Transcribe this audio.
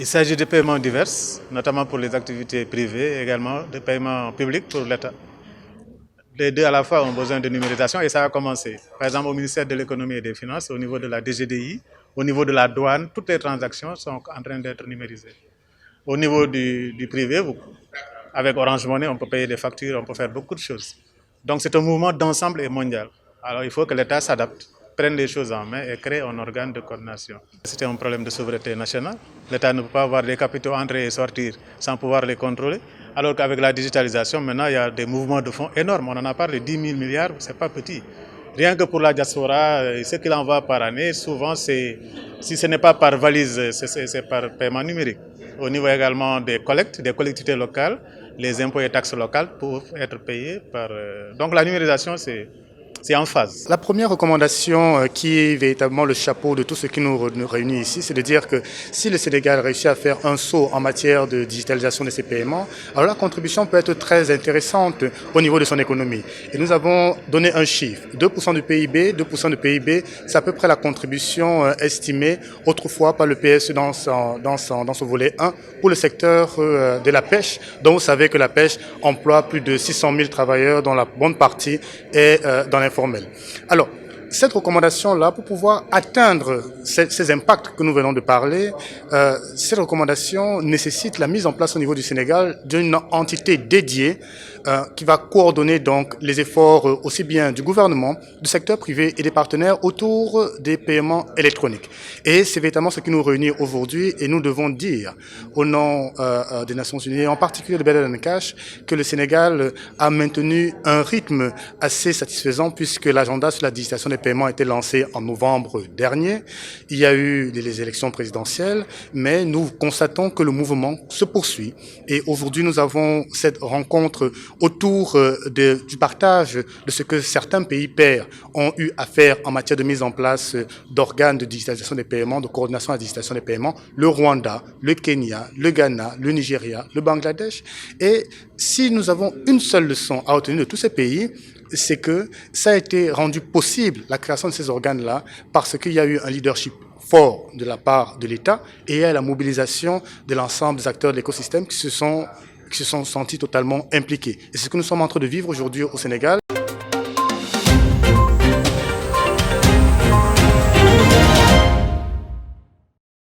Il s'agit de paiements divers, notamment pour les activités privées et également de paiements publics pour l'État. Les deux à la fois ont besoin de numérisation et ça a commencé. Par exemple, au ministère de l'économie et des finances, au niveau de la DGDI, au niveau de la douane, toutes les transactions sont en train d'être numérisées. Au niveau du privé, avec Orange Money, on peut payer des factures, on peut faire beaucoup de choses. Donc c'est un mouvement d'ensemble et mondial. Alors il faut que l'État s'adapte, prenne les choses en main et crée un organe de coordination. C'était un problème de souveraineté nationale. L'État ne peut pas avoir des capitaux entrer et sortir sans pouvoir les contrôler. Alors qu'avec la digitalisation, maintenant, il y a des mouvements de fonds énormes. On en a parlé, 10 000 milliards, ce n'est pas petit. Rien que pour la diaspora, ce qu'il envoie par année, souvent, si ce n'est pas par valise, c'est par paiement numérique. Au niveau également des collectes, des collectivités locales, les impôts et taxes locales peuvent être payés par... Donc la numérisation, c'est en phase. La première recommandation qui est véritablement le chapeau de tout ce qui nous réunit ici, c'est de dire que si le Sénégal réussit à faire un saut en matière de digitalisation de ses paiements, alors la contribution peut être très intéressante au niveau de son économie. Et nous avons donné un chiffre, 2% du PIB, 2% du PIB, c'est à peu près la contribution estimée autrefois par le PSE dans son volet 1 pour le secteur de la pêche, dont vous savez que la pêche emploie plus de 600 000 travailleurs dont la bonne partie est dans informel. Alors, cette recommandation-là, pour pouvoir atteindre ces impacts que nous venons de parler, cette recommandation nécessite la mise en place au niveau du Sénégal d'une entité dédiée qui va coordonner donc les efforts aussi bien du gouvernement, du secteur privé et des partenaires autour des paiements électroniques. Et c'est véritablement ce qui nous réunit aujourd'hui et nous devons dire au nom des Nations Unies, en particulier de Better Than Cash, que le Sénégal a maintenu un rythme assez satisfaisant puisque l'agenda sur la digitalisation des paiements a été lancé en novembre dernier. Il y a eu les élections présidentielles, mais nous constatons que le mouvement se poursuit. Et aujourd'hui, nous avons cette rencontre autour du partage de ce que certains pays pairs ont eu à faire en matière de mise en place d'organes de digitalisation des paiements, de coordination de la digitalisation des paiements, le Rwanda, le Kenya, le Ghana, le Nigeria, le Bangladesh. Et si nous avons une seule leçon à retenir de tous ces pays, c'est que ça a été rendu possible, la création de ces organes-là, parce qu'il y a eu un leadership fort de la part de l'État et il y a la mobilisation de l'ensemble des acteurs de l'écosystème qui se sont sentis totalement impliqués. Et c'est ce que nous sommes en train de vivre aujourd'hui au Sénégal.